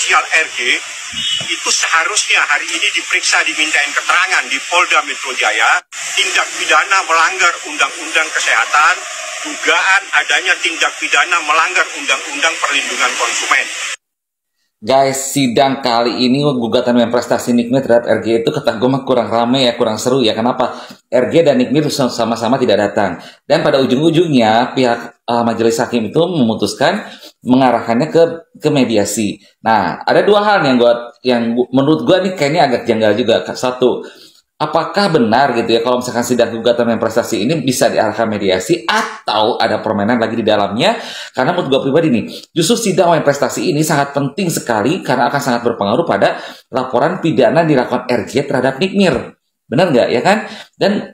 inisial RG itu seharusnya hari ini diperiksa, dimintain keterangan di Polda Metro Jaya, tindak pidana melanggar Undang-Undang Kesehatan, dugaan adanya tindak pidana melanggar Undang-Undang Perlindungan Konsumen. Guys, sidang kali ini gugatan prestasi Nikmir terhadap RG itu kata gue mah kurang rame ya, kurang seru ya. Kenapa? RG dan Nikmir sama-sama tidak datang. Dan pada ujung-ujungnya pihak majelis hakim itu memutuskan mengarahkannya ke mediasi. Nah, ada dua hal yang menurut gue nih kayaknya agak janggal juga. Satu, apakah benar gitu ya kalau misalkan sidang gugatan prestasi ini bisa diarahkan mediasi atau ada permainan lagi di dalamnya? Karena menurut gue pribadi nih, justru sidang prestasi ini sangat penting sekali karena akan sangat berpengaruh pada laporan pidana dilakukan RG terhadap Nikmir. Benar nggak ya kan? Dan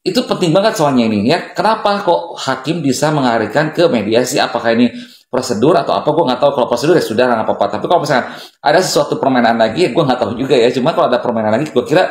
itu penting banget soalnya ini ya. Kenapa kok hakim bisa mengarahkan ke mediasi? Apakah ini prosedur atau apa? Gue nggak tahu. Kalau prosedur ya sudah nggak apa-apa. Tapi kalau misalkan ada sesuatu permainan lagi, gue nggak tahu juga ya. Cuma kalau ada permainan lagi, gue kira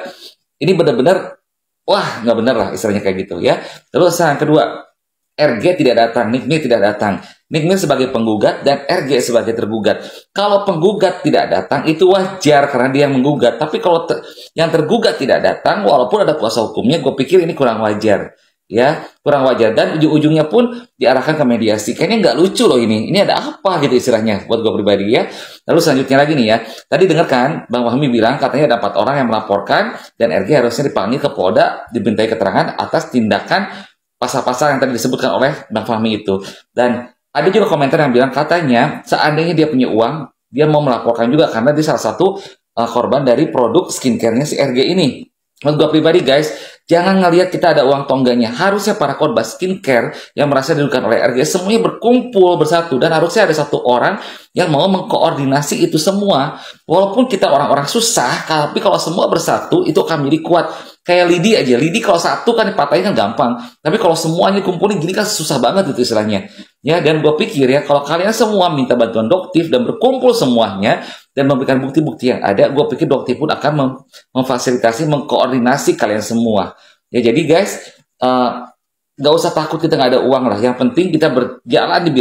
ini benar-benar, wah nggak benar lah istilahnya kayak gitu ya. Terus yang kedua, RG tidak datang, Nikmir tidak datang. Nikmir sebagai penggugat dan RG sebagai tergugat. Kalau penggugat tidak datang itu wajar karena dia yang menggugat. Tapi kalau yang tergugat tidak datang, walaupun ada kuasa hukumnya, gue pikir ini kurang wajar. Ya, kurang wajar. Dan ujung-ujungnya pun diarahkan ke mediasi. Kayaknya nggak lucu loh ini. Ini ada apa gitu istilahnya buat gue pribadi ya. Lalu selanjutnya lagi nih ya. Tadi dengar kan Bang Fahmi bilang katanya ada 4 orang yang melaporkan dan RG harusnya dipanggil ke Polda dimintai keterangan atas tindakan pasal-pasal yang tadi disebutkan oleh Bang Fahmi itu. Dan ada juga komentar yang bilang katanya seandainya dia punya uang, dia mau melaporkan juga karena dia salah satu korban dari produk skincare-nya si RG ini. Menurut gue pribadi guys, jangan ngelihat kita ada uang tongganya. Harusnya para korban skincare yang merasa dirugikan oleh RG semuanya berkumpul bersatu. Dan harusnya ada satu orang yang mau mengkoordinasi itu semua. Walaupun kita orang-orang susah, tapi kalau semua bersatu itu akan menjadi kuat. Kayak lidi aja. Lidi kalau satu kan dipatahin kan gampang. Tapi kalau semuanya dikumpulin gini kan susah banget itu istilahnya. Ya, dan gue pikir ya kalau kalian semua minta bantuan Doktif dan berkumpul semuanya dan memberikan bukti-bukti yang ada, gue pikir Doktif pun akan memfasilitasi, mengkoordinasi kalian semua. Ya jadi guys, nggak usah takut kita nggak ada uang lah. Yang penting kita berjalan di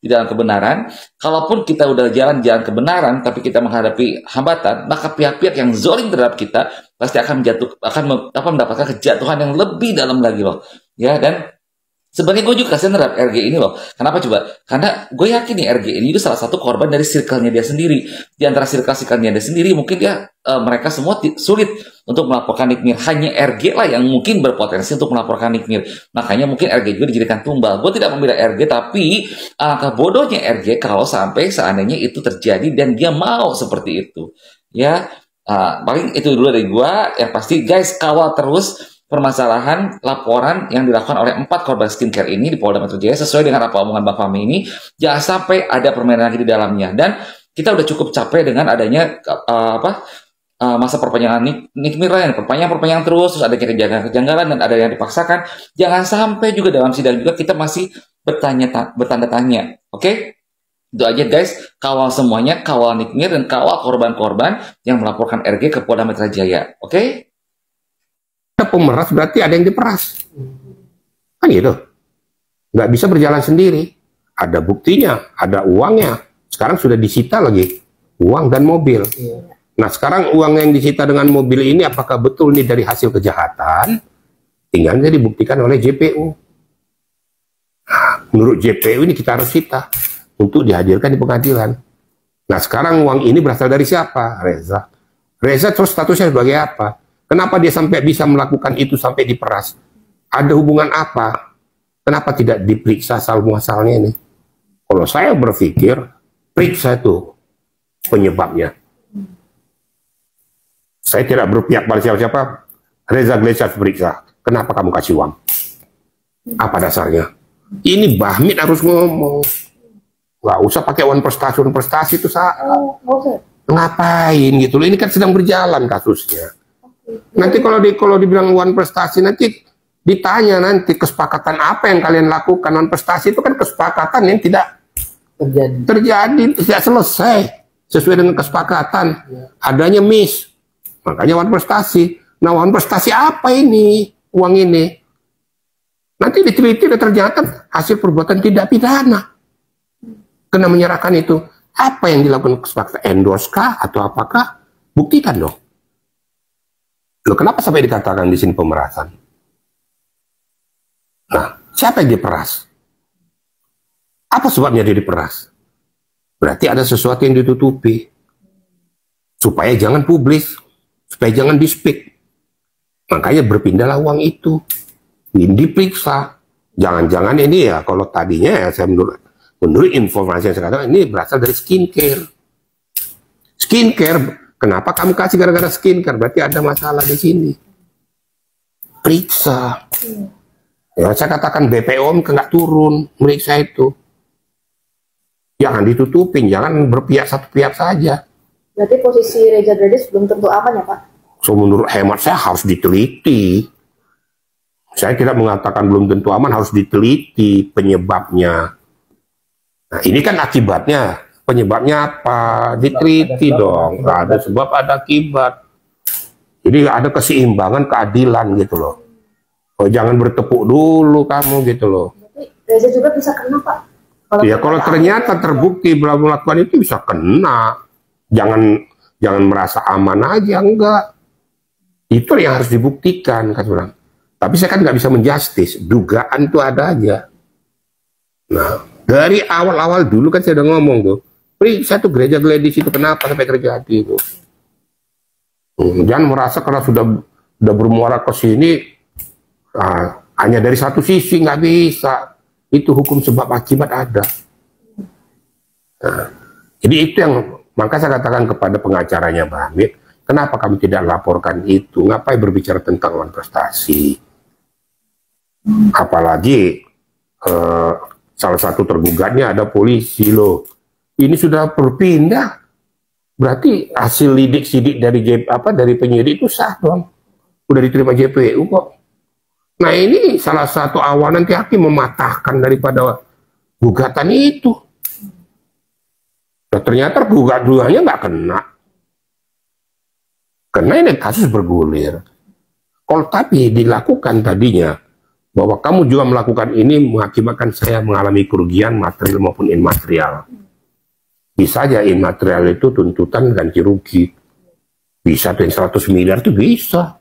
dalam kebenaran. Kalaupun kita udah jalan kebenaran, tapi kita menghadapi hambatan, maka pihak-pihak yang zolim terhadap kita pasti akan mendapatkan kejatuhan yang lebih dalam lagi loh. Ya, dan sebenarnya gue juga kasihan terhadap RG ini loh. Kenapa coba? Karena gue yakin nih RG ini juga salah satu korban dari circle-nya dia sendiri. Di antara circle-nya dia sendiri, mungkin mereka semua sulit untuk melaporkan Nikmir. Hanya RG lah yang mungkin berpotensi untuk melaporkan Nikmir. Makanya mungkin RG juga dijadikan tumbal. Gue tidak membela RG, tapi alangkah bodohnya RG kalau sampai seandainya itu terjadi dan dia mau seperti itu. Ya, paling itu dulu dari gue. Yang pasti guys, kawal terus permasalahan laporan yang dilakukan oleh 4 korban skincare ini di Polda Metro Jaya sesuai dengan apa omongan Bang Fahmi ini. Jangan sampai ada permainan lagi di dalamnya. Dan kita udah cukup capek dengan adanya masa perpanjangan Nikmir lah, perpanjang terus ada kejanggalan dan ada yang dipaksakan. Jangan sampai juga dalam sidang juga kita masih bertanda tanya. Oke? Itu aja guys, kawal semuanya, kawal Nikmir dan kawal korban-korban yang melaporkan RG ke Polda Metro Jaya. Oke? Pemeras berarti ada yang diperas, kan gitu, nggak bisa berjalan sendiri. Ada buktinya, ada uangnya. Sekarang sudah disita lagi uang dan mobil. Nah sekarang uang yang disita dengan mobil ini apakah betul ini dari hasil kejahatan? Tinggalnya dibuktikan oleh JPU. Nah, menurut JPU ini kita harus sita untuk dihadirkan di pengadilan. Nah sekarang uang ini berasal dari siapa? Reza terus statusnya sebagai apa? Kenapa dia sampai bisa melakukan itu sampai diperas? Ada hubungan apa? Kenapa tidak diperiksa asal-muasalnya ini? Kalau saya berpikir, periksa itu penyebabnya. Saya tidak berpihak pada siapa-siapa. Reza Glesia periksa. Kenapa kamu kasih uang? Apa dasarnya? Ini Bahmit harus ngomong. Gak usah pakai uang prestasi itu salah. Ngapain gitu loh? Ini kan sedang berjalan kasusnya. Nanti kalau dibilang wan prestasi nanti ditanya nanti kesepakatan apa yang kalian lakukan. Wan prestasi itu kan kesepakatan yang tidak terjadi, tidak selesai sesuai dengan kesepakatan. Adanya miss, makanya wan prestasi. Nah wan prestasi apa ini? Uang ini nanti diteliti dan ternyata hasil perbuatan tidak pidana. Kena menyerahkan itu. Apa yang dilakukan kesepakatan? Endorse kah atau apakah? Buktikan dong. Loh, kenapa sampai dikatakan di sini pemerasan? Nah, siapa yang diperas? Apa sebabnya dia diperas? Berarti ada sesuatu yang ditutupi. Supaya jangan publis, supaya jangan di-speak. Makanya berpindahlah uang itu. Ini diperiksa. Jangan-jangan ini ya, kalau tadinya ya saya menurut informasi yang saya katakan, ini berasal dari skincare. Skincare, kenapa kamu kasih gara-gara skincare? Berarti ada masalah di sini. Periksa. Ya, saya katakan BPOM nggak turun, meriksa itu. Jangan ditutupin, jangan berpihak satu pihak saja. Berarti posisi Reza Gradis belum tentu aman ya Pak? So, menurut hemat saya harus diteliti. Saya tidak mengatakan belum tentu aman, harus diteliti penyebabnya. Nah, ini kan akibatnya. Penyebabnya apa? Diteliti dong. Nah, ada sebab, ada akibat. Jadi ada keseimbangan, keadilan gitu loh. Oh, jangan bertepuk dulu kamu gitu loh. Berarti Reza juga bisa kena Pak? Kalau ternyata terbukti melakukan itu bisa kena. Jangan merasa aman aja, enggak. Itu yang harus dibuktikan, kan orang. Tapi saya kan nggak bisa menjustis, dugaan itu ada aja. Nah, dari awal-awal dulu kan saya udah ngomong tuh, periksa tuh gereja Gladys itu kenapa sampai terjadi itu. Jangan merasa karena sudah bermuara ke sini, hanya dari satu sisi, nggak bisa. Itu hukum sebab akibat ada. Nah, jadi itu yang, maka saya katakan kepada pengacaranya Mbak Hamid, kenapa kami tidak laporkan itu? Ngapain berbicara tentang uang prestasi? Apalagi salah satu tergugatnya ada polisi loh. Ini sudah berpindah, berarti hasil sidik dari penyidik itu sah dong. Udah diterima JPU kok. Nah, ini salah satu awal nanti hakim mematahkan daripada gugatan itu. Nah, ternyata gugat-gugatnya nggak kena. Karena ini kasus bergulir. Kalau tapi dilakukan tadinya, bahwa kamu juga melakukan ini mengakibatkan saya mengalami kerugian material maupun imaterial. Bisa aja imaterial itu tuntutan ganti rugi. Bisa tuh yang 100 miliar itu bisa.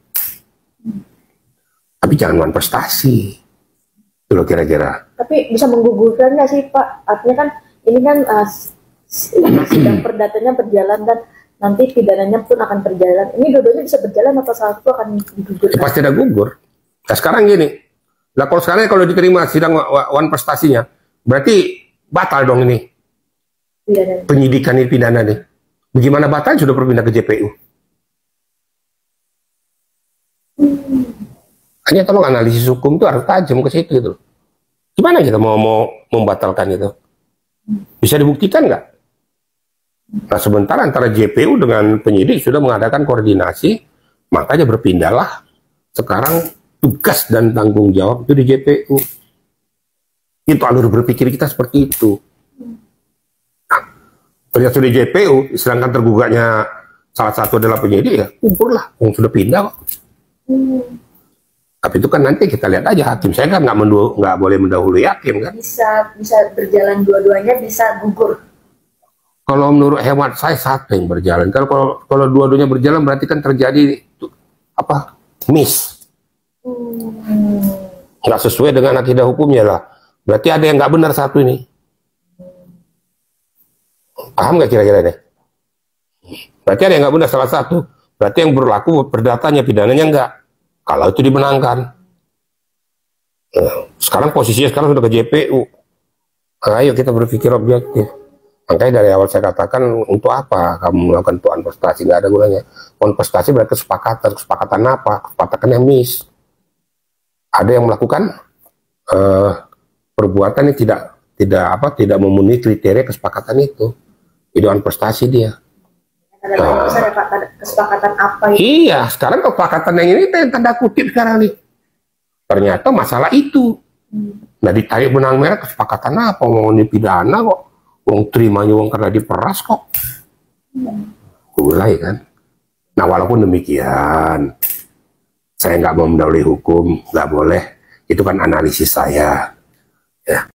Tapi jangan uang prestasi. Itu loh kira-kira. Tapi bisa menggugurkan nggak sih Pak? Artinya kan ini kan sidang perdatanya berjalan dan nanti pidananya pun akan berjalan. Ini dua-duanya bisa berjalan atau salah satu akan digugurkan? Pasti ada gugur. Nah, sekarang gini. Nah, kalau diterima sidang wan prestasinya, berarti batal dong ini. Pidana. Penyidikan ini pidana nih. Bagaimana batal sudah berpindah ke JPU? Hanya tolong analisis hukum itu harus tajam ke situ itu. Gimana kita mau membatalkan itu? Bisa dibuktikan nggak? Nah, sementara antara JPU dengan penyidik sudah mengadakan koordinasi, makanya berpindahlah sekarang tugas dan tanggung jawab itu di JPU. Itu alur berpikir kita seperti itu. Nah, ternyata di JPU, sedangkan tergugatnya salah satu adalah penyidik, ya kumpullah, sudah pindah kok. Tapi itu kan nanti kita lihat aja hakim. Saya kan nggak boleh mendahului hakim kan. Bisa berjalan dua-duanya, bisa gugur. Kalau menurut hemat saya satu yang berjalan. Kalau dua-duanya berjalan berarti kan terjadi apa? Miss. Nggak sesuai dengan akidah hukumnya lah. Berarti ada yang nggak benar satu ini. Paham nggak kira-kira deh? Berarti ada yang nggak benar salah satu. Berarti yang berlaku perdatanya, pidananya nggak. Kalau itu dimenangkan. Nah, sekarang posisinya sudah ke JPU. Ayo kita berpikir objektif. Makanya dari awal saya katakan, untuk apa kamu melakukan tuan prestasi? Nggak ada gunanya. Tuan prestasi berarti kesepakatan. Kesepakatan apa? Kesepakatan yang miss. Ada yang melakukan perbuatan yang tidak memenuhi kriteria kesepakatan itu. Itu tuan prestasi dia. Kesepakatan apa itu? Iya, sekarang kesepakatan yang ini tanda kutip sekarang nih. Ternyata masalah itu. Nah, ditarik benang merah kesepakatan apa? Mau dipidana kok. Wong terimanya wong karena diperas kok. Mulai kan. Nah, walaupun demikian, saya nggak mau mendahului hukum, nggak boleh. Itu kan analisis saya. Ya.